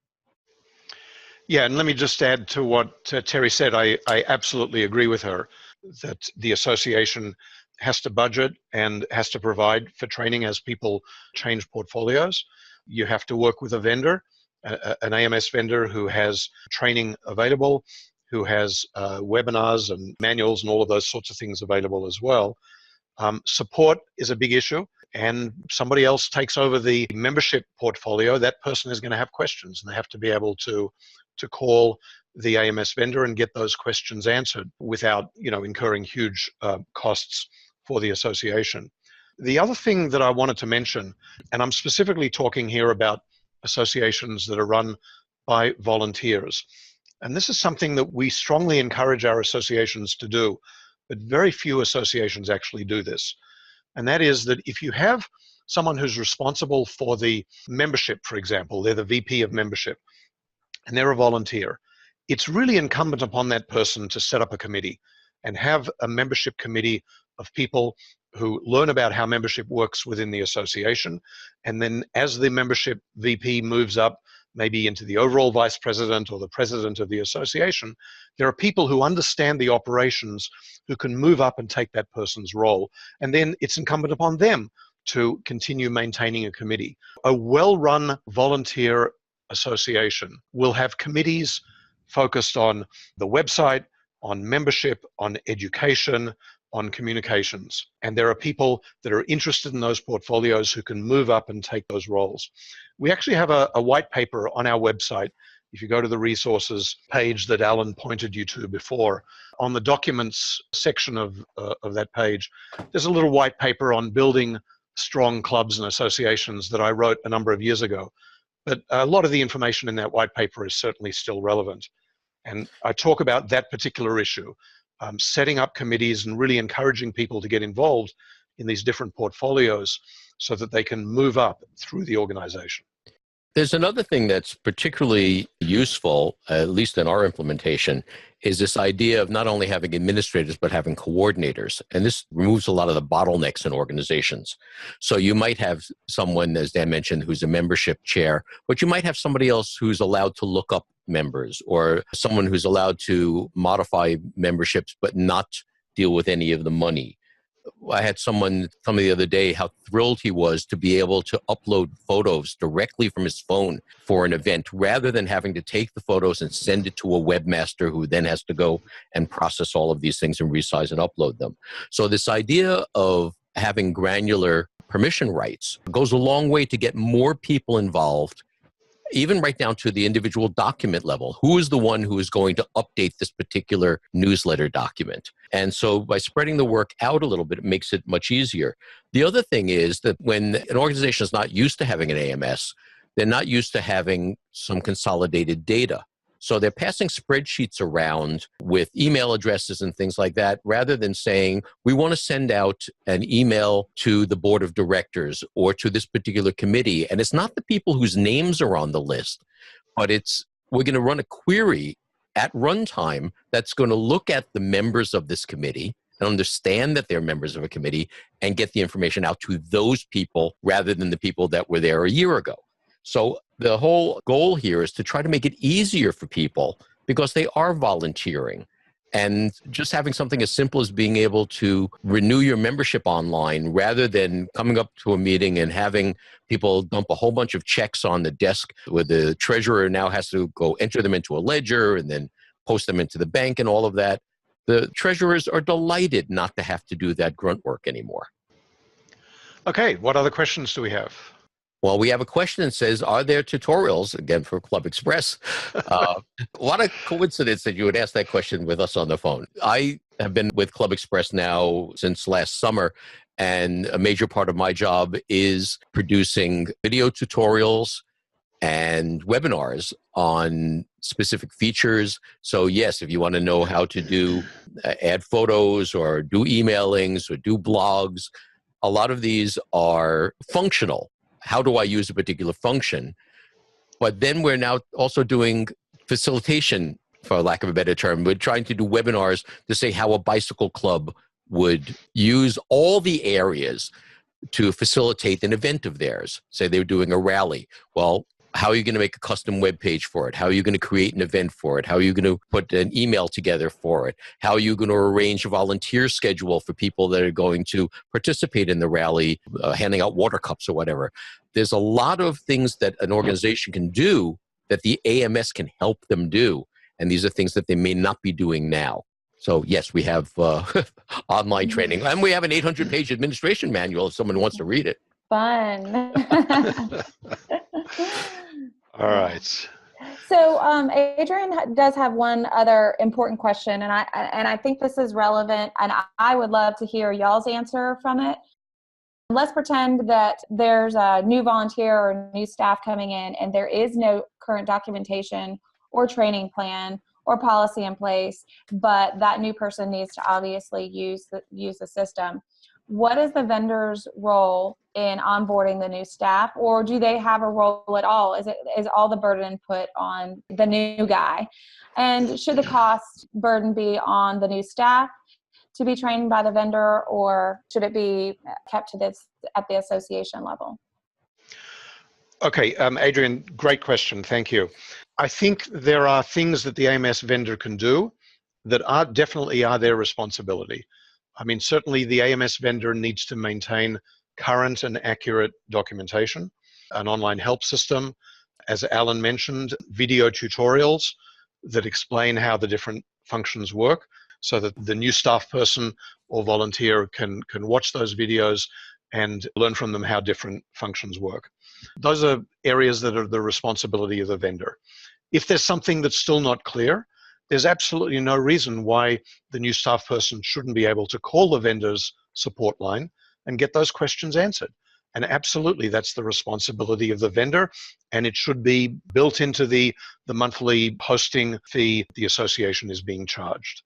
Yeah, and let me just add to what Terry said. I absolutely agree with her that the association has to budget and has to provide for training as people change portfolios. You have to work with a vendor, an AMS vendor who has training available, who has webinars and manuals and all of those sorts of things available as well. Support is a big issue. and somebody else takes over the membership portfolio, that person is going to have questions, and they have to be able to call the AMS vendor and get those questions answered without, incurring huge costs for the association. The other thing that I wanted to mention, and I'm specifically talking here about associations that are run by volunteers, and this is something that we strongly encourage our associations to do, but very few associations actually do this. And that is that if you have someone who's responsible for the membership, for example, they're the VP of membership, and they're a volunteer, it's really incumbent upon that person to set up a committee and have a membership committee of people who learn about how membership works within the association. And then as the membership VP moves up, maybe into the overall vice president or the president of the association, there are people who understand the operations who can move up and take that person's role. And then it's incumbent upon them to continue maintaining a committee. A well-run volunteer association will have committees focused on the website, on membership, on education, on communications. And there are people that are interested in those portfolios who can move up and take those roles. We actually have a white paper on our website. If you go to the resources page that Alan pointed you to before, on the documents section of that page, there's a little white paper on building strong clubs and associations that I wrote a number of years ago. But a lot of the information in that white paper is certainly still relevant. And I talk about that particular issue, setting up committees and really encouraging people to get involved in these different portfolios so that they can move up through the organization. There's another thing that's particularly useful, at least in our implementation, is this idea of not only having administrators, but having coordinators. And this removes a lot of the bottlenecks in organizations. So you might have someone, as Dan mentioned, who's a membership chair, but you might have somebody else who's allowed to look up members, or someone who's allowed to modify memberships, but not deal with any of the money. I had someone tell me the other day how thrilled he was to be able to upload photos directly from his phone for an event, rather than having to take the photos and send it to a webmaster who then has to go and process all of these things and resize and upload them. So this idea of having granular permission rights goes a long way to get more people involved, even right down to the individual document level. Who is the one who is going to update this particular newsletter document? And so by spreading the work out a little bit, it makes it much easier. The other thing is that when an organization is not used to having an AMS, they're not used to having some consolidated data. So they're passing spreadsheets around with email addresses and things like that, rather than saying, we want to send out an email to the board of directors or to this particular committee. And it's not the people whose names are on the list, but we're going to run a query at runtime that's going to look at the members of this committee and understand that they're members of a committee and get the information out to those people rather than the people that were there a year ago. So the whole goal here is to try to make it easier for people, because they are volunteering. And just having something as simple as being able to renew your membership online, rather than coming up to a meeting and having people dump a whole bunch of checks on the desk, where the treasurer now has to go enter them into a ledger and then post them into the bank and all of that. The treasurers are delighted not to have to do that grunt work anymore. Okay, what other questions do we have? Well, we have a question that says, are there tutorials, again for ClubExpress? What a coincidence that you would ask that question with us on the phone. I have been with ClubExpress now since last summer, and a major part of my job is producing video tutorials and webinars on specific features. So yes, if you want to know how to add photos or do emailings or do blogs, a lot of these are functional. How do I use a particular function? But then we're now also doing facilitation, for lack of a better term. We're trying to do webinars to say how a bicycle club would use all the areas to facilitate an event of theirs. Say they're doing a rally. Well, how are you going to make a custom web page for it? How are you going to create an event for it? How are you going to put an email together for it? How are you going to arrange a volunteer schedule for people that are going to participate in the rally, handing out water cups or whatever? There's a lot of things that an organization can do that the AMS can help them do. And these are things that they may not be doing now. So yes, we have online training, and we have an 800-page administration manual if someone wants to read it. Fun. All right. So Adrian does have one other important question, and I think this is relevant, and I would love to hear y'all's answer from it. Let's pretend that there's a new volunteer or new staff coming in, and there is no current documentation or training plan or policy in place, but that new person needs to obviously use the system. What is the vendor's role in onboarding the new staff, or do they have a role at all? Is all the burden put on the new guy? And should the cost burden be on the new staff to be trained by the vendor, or should it be kept to this at the association level? Okay, Adrian, great question. Thank you. I think there are things that the AMS vendor can do that definitely are their responsibility. I mean, certainly the AMS vendor needs to maintain current and accurate documentation, an online help system, as Alan mentioned, video tutorials that explain how the different functions work, so that the new staff person or volunteer can watch those videos and learn from them how different functions work. Those are areas that are the responsibility of the vendor. If there's something that's still not clear, there's absolutely no reason why the new staff person shouldn't be able to call the vendor's support line and get those questions answered. And absolutely, that's the responsibility of the vendor, and it should be built into the monthly hosting fee the association is being charged.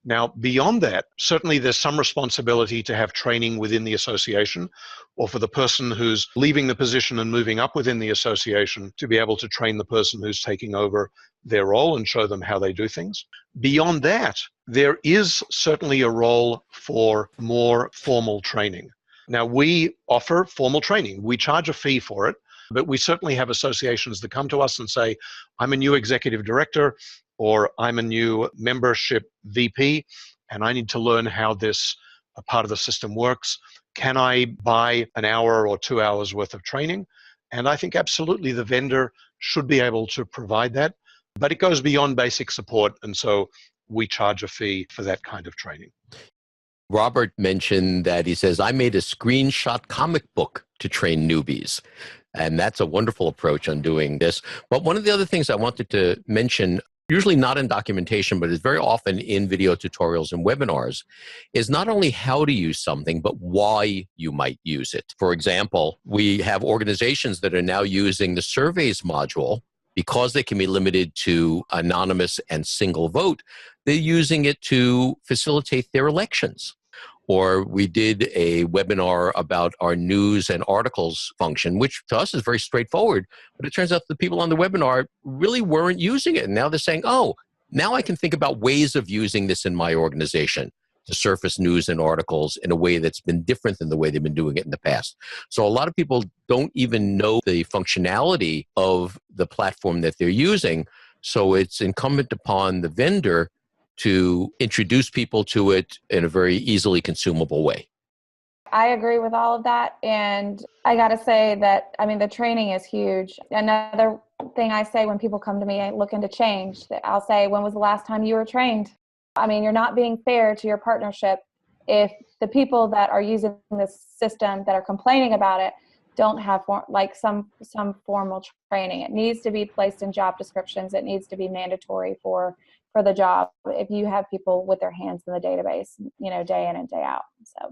Now, beyond that, certainly there's some responsibility to have training within the association, or for the person who's leaving the position and moving up within the association to be able to train the person who's taking over their role and show them how they do things. Beyond that, there is certainly a role for more formal training. Now, we offer formal training. We charge a fee for it, but we certainly have associations that come to us and say, I'm a new executive director, or I'm a new membership VP, and I need to learn how this part of the system works. Can I buy an hour or 2 hours worth of training? And I think absolutely the vendor should be able to provide that, but it goes beyond basic support, and so we charge a fee for that kind of training. Robert mentioned that he says, I made a screenshot comic book to train newbies. And that's a wonderful approach on doing this. But one of the other things I wanted to mention, usually not in documentation, but is very often in video tutorials and webinars, is not only how to use something, but why you might use it. For example, we have organizations that are now using the surveys module because they can be limited to anonymous and single vote. They're using it to facilitate their elections. Or we did a webinar about our news and articles function, which to us is very straightforward. But it turns out the people on the webinar really weren't using it. And now they're saying, oh, now I can think about ways of using this in my organization to surface news and articles in a way that's been different than the way they've been doing it in the past. So a lot of people don't even know the functionality of the platform that they're using. So it's incumbent upon the vendor to introduce people to it in a very easily consumable way. I agree with all of that. And I got to say that, I mean, the training is huge. Another thing I say when people come to me looking to change, that I'll say, when was the last time you were trained? I mean, you're not being fair to your partnership if the people that are using this system that are complaining about it don't have some formal training. It needs to be placed in job descriptions. It needs to be mandatory for the job if you have people with their hands in the database, day in and day out. So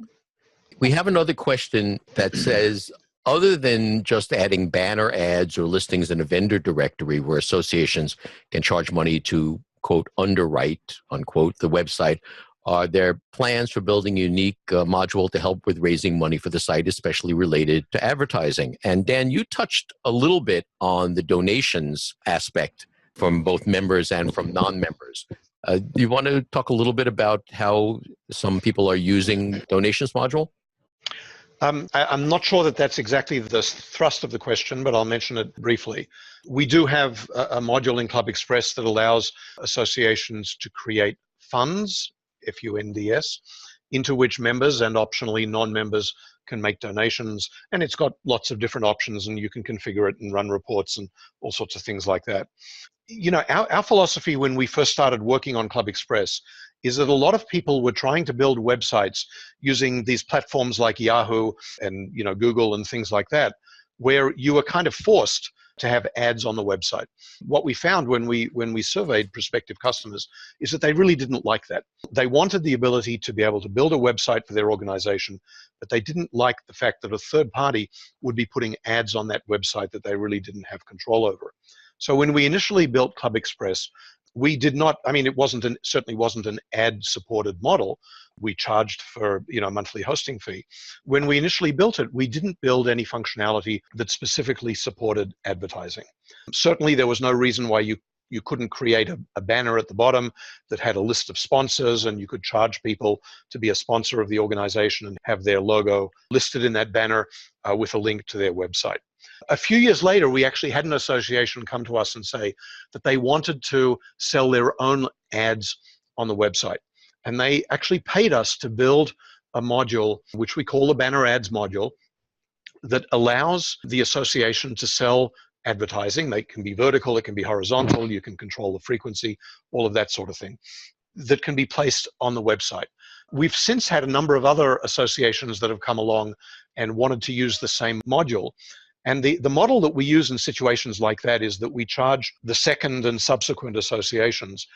we have another question that says, other than just adding banner ads or listings in a vendor directory where associations can charge money to, quote, underwrite, unquote, the website, are there plans for building a unique module to help with raising money for the site, especially related to advertising? And Dan, you touched a little bit on the donations aspect from both members and from non-members. Do you want to talk a little bit about how some people are using donations module? I'm not sure that that's exactly the thrust of the question, but I'll mention it briefly. We do have a module in ClubExpress that allows associations to create funds, FUNDS, into which members and optionally non-members can make donations. And it's got lots of different options, and you can configure it and run reports and all sorts of things like that. you know, our philosophy when we first started working on ClubExpress is that a lot of people were trying to build websites using these platforms like Yahoo and, you know, Google and things like that, where you were kind of forced to have ads on the website. What we found when we surveyed prospective customers is that they really didn't like that. They wanted the ability to be able to build a website for their organization, but they didn't like the fact that a third party would be putting ads on that website that they really didn't have control over. So when we initially built ClubExpress, we did not, I mean, certainly wasn't an ad-supported model. We charged for, you know, a monthly hosting fee. When we initially built it, we didn't build any functionality that specifically supported advertising. Certainly, there was no reason why you couldn't create a banner at the bottom that had a list of sponsors, and you could charge people to be a sponsor of the organization and have their logo listed in that banner with a link to their website. A few years later, we actually had an association come to us and say that they wanted to sell their own ads on the website. And they actually paid us to build a module, which we call the Banner Ads module, that allows the association to sell advertising. They can be vertical, it can be horizontal, you can control the frequency, all of that sort of thing, that can be placed on the website. We've since had a number of other associations that have come along and wanted to use the same module. And the model that we use in situations like that is that we charge the second and subsequent associations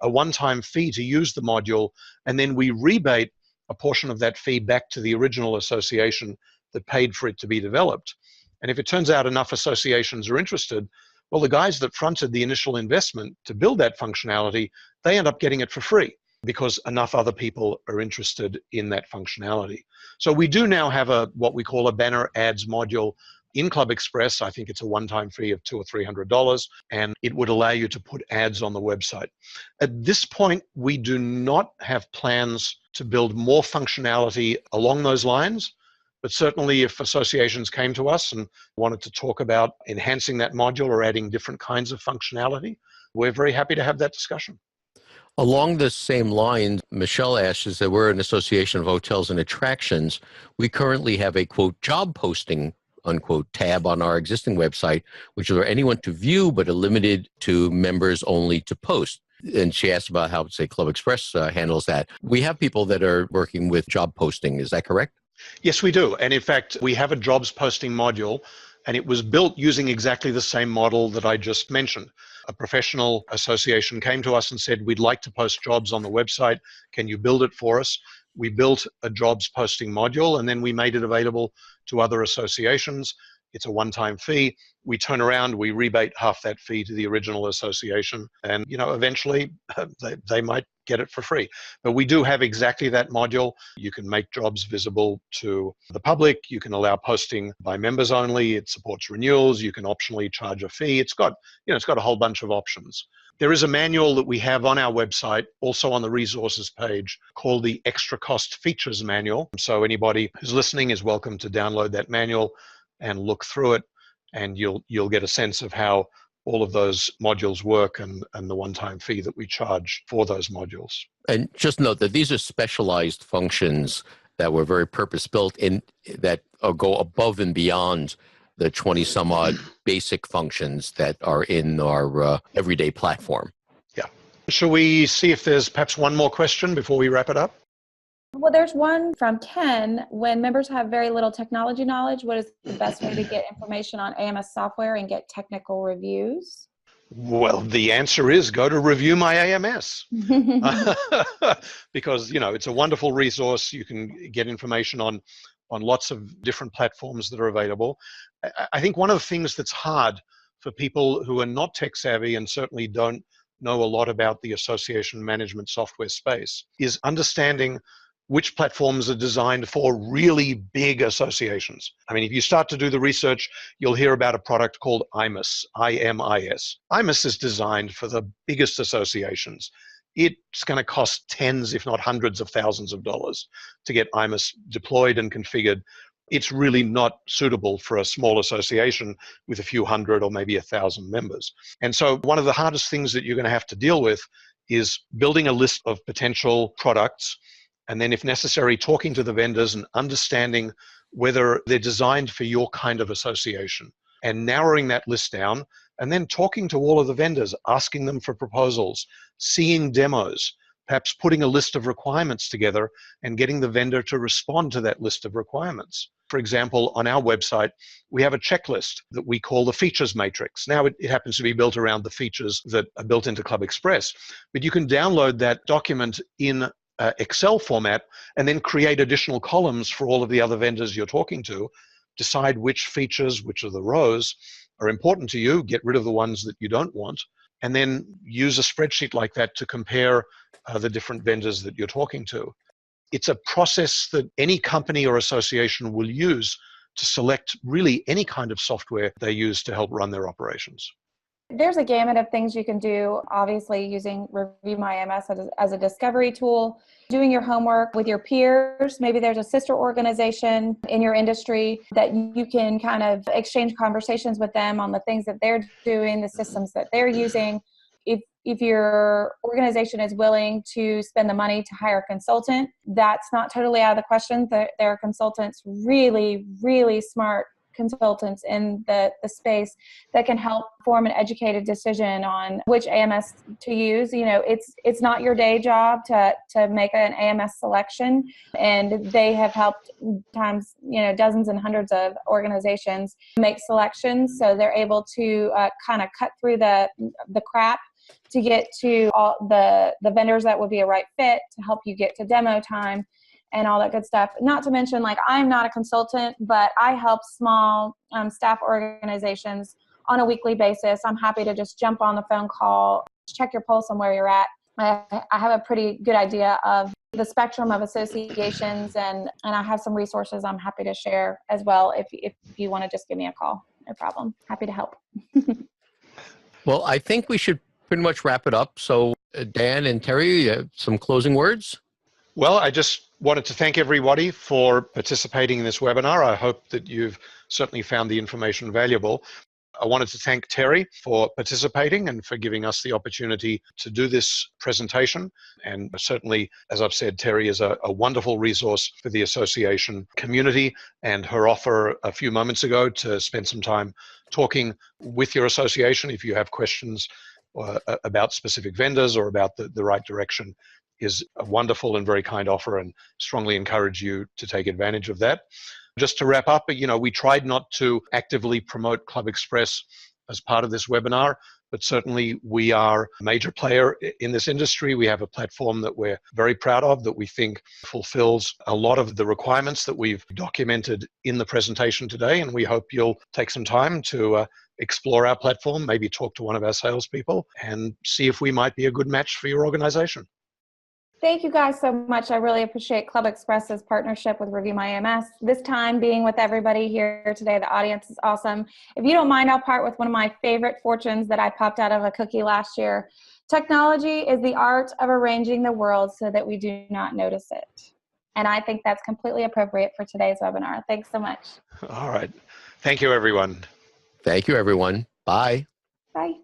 a one-time fee to use the module, and then we rebate a portion of that fee back to the original association that paid for it to be developed. And if it turns out enough associations are interested, well, the guys that fronted the initial investment to build that functionality, they end up getting it for free because enough other people are interested in that functionality. So we do now have what we call a Banner Ads module in ClubExpress. I think it's a one-time fee of $200 or $300, and it would allow you to put ads on the website. At this point, we do not have plans to build more functionality along those lines, but certainly if associations came to us and wanted to talk about enhancing that module or adding different kinds of functionality, we're very happy to have that discussion. Along the same line, Michelle asks that we're an association of hotels and attractions. We currently have a, quote, job posting, unquote, tab on our existing website, which is for anyone to view, but are limited to members only to post. And she asked about how, say, ClubExpress handles that. We have people that are working with job posting. Is that correct? Yes, we do. And in fact, we have a jobs posting module, and it was built using exactly the same model that I just mentioned. A professional association came to us and said, we'd like to post jobs on the website. Can you build it for us? We built a jobs posting module, and then we made it available to other associations. It's a one-time fee. We turn around, we rebate half that fee to the original association, and you know, eventually they might get it for free. But we do have exactly that module. You can make jobs visible to the public. You can allow posting by members only. It supports renewals. You can optionally charge a fee. It's got a whole bunch of options. There is a manual that we have on our website, also on the resources page, called the Extra Cost Features Manual. So anybody who's listening is welcome to download that manual and look through it, and you'll get a sense of how all of those modules work and the one-time fee that we charge for those modules. And just note that these are specialized functions that were very purpose-built in that go above and beyond the 20-some-odd basic functions that are in our everyday platform. Yeah. Shall we see if there's perhaps one more question before we wrap it up? Well, there's one from Ken. When members have very little technology knowledge, what is the best way to get information on AMS software and get technical reviews? Well, the answer is go to ReviewMyAMS. Because, you know, it's a wonderful resource. You can get information on lots of different platforms that are available. I think one of the things that's hard for people who are not tech savvy and certainly don't know a lot about the association management software space is understanding which platforms are designed for really big associations. I mean, if you start to do the research, you'll hear about a product called IMIS, I-M-I-S. IMIS is designed for the biggest associations. It's going to cost tens, if not hundreds of thousands of dollars to get IMIS deployed and configured. It's really not suitable for a small association with a few hundred or maybe 1,000 members. And so one of the hardest things that you're going to have to deal with is building a list of potential products, and then if necessary, talking to the vendors and understanding whether they're designed for your kind of association and narrowing that list down and then talking to all of the vendors, asking them for proposals, seeing demos, perhaps putting a list of requirements together and getting the vendor to respond to that list of requirements. For example, on our website, we have a checklist that we call the features matrix. Now, it happens to be built around the features that are built into ClubExpress, but you can download that document in Excel format and then create additional columns for all of the other vendors you're talking to, decide which features, which of the rows are important to you, get rid of the ones that you don't want, and then use a spreadsheet like that to compare the different vendors that you're talking to. It's a process that any company or association will use to select really any kind of software they use to help run their operations. There's a gamut of things you can do, obviously using ReviewMyAMS as a discovery tool, doing your homework with your peers. Maybe there's a sister organization in your industry that you can kind of exchange conversations with them on the things that they're doing, the systems that they're using. If your organization is willing to spend the money to hire a consultant, that's not totally out of the question. There are consultants, really, really smart consultants in the space that can help form an educated decision on which AMS to use. You know, it's not your day job to make an AMS selection, and they have helped times, dozens and hundreds of organizations make selections, so they're able to kind of cut through the crap to get to all the vendors that would be a right fit to help you get to demo time and all that good stuff. Not to mention, like, I'm not a consultant, but I help small staff organizations on a weekly basis. I'm happy to just jump on the phone call, check your pulse on where you're at. I have a pretty good idea of the spectrum of associations, and I have some resources I'm happy to share as well. If you want to just give me a call, no problem. Happy to help. Well, I think we should pretty much wrap it up. So Dan and Terry, some closing words? Well, I just wanted to thank everybody for participating in this webinar. I hope that you've certainly found the information valuable. I wanted to thank Terry for participating and for giving us the opportunity to do this presentation. And certainly, as I've said, Terry is a wonderful resource for the association community, and her offer a few moments ago to spend some time talking with your association if you have questions about specific vendors or about the right direction is a wonderful and very kind offer, and strongly encourage you to take advantage of that. Just to wrap up, we tried not to actively promote ClubExpress as part of this webinar, but certainly we are a major player in this industry. We have a platform that we're very proud of, that we think fulfills a lot of the requirements that we've documented in the presentation today, and we hope you'll take some time to explore our platform, maybe talk to one of our salespeople, and see if we might be a good match for your organization. Thank you guys so much. I really appreciate ClubExpress's partnership with ReviewMyAMS. This time being with everybody here today, the audience is awesome. If you don't mind, I'll part with one of my favorite fortunes that I popped out of a cookie last year. Technology is the art of arranging the world so that we do not notice it. And I think that's completely appropriate for today's webinar. Thanks so much. All right. Thank you, everyone. Thank you, everyone. Bye. Bye.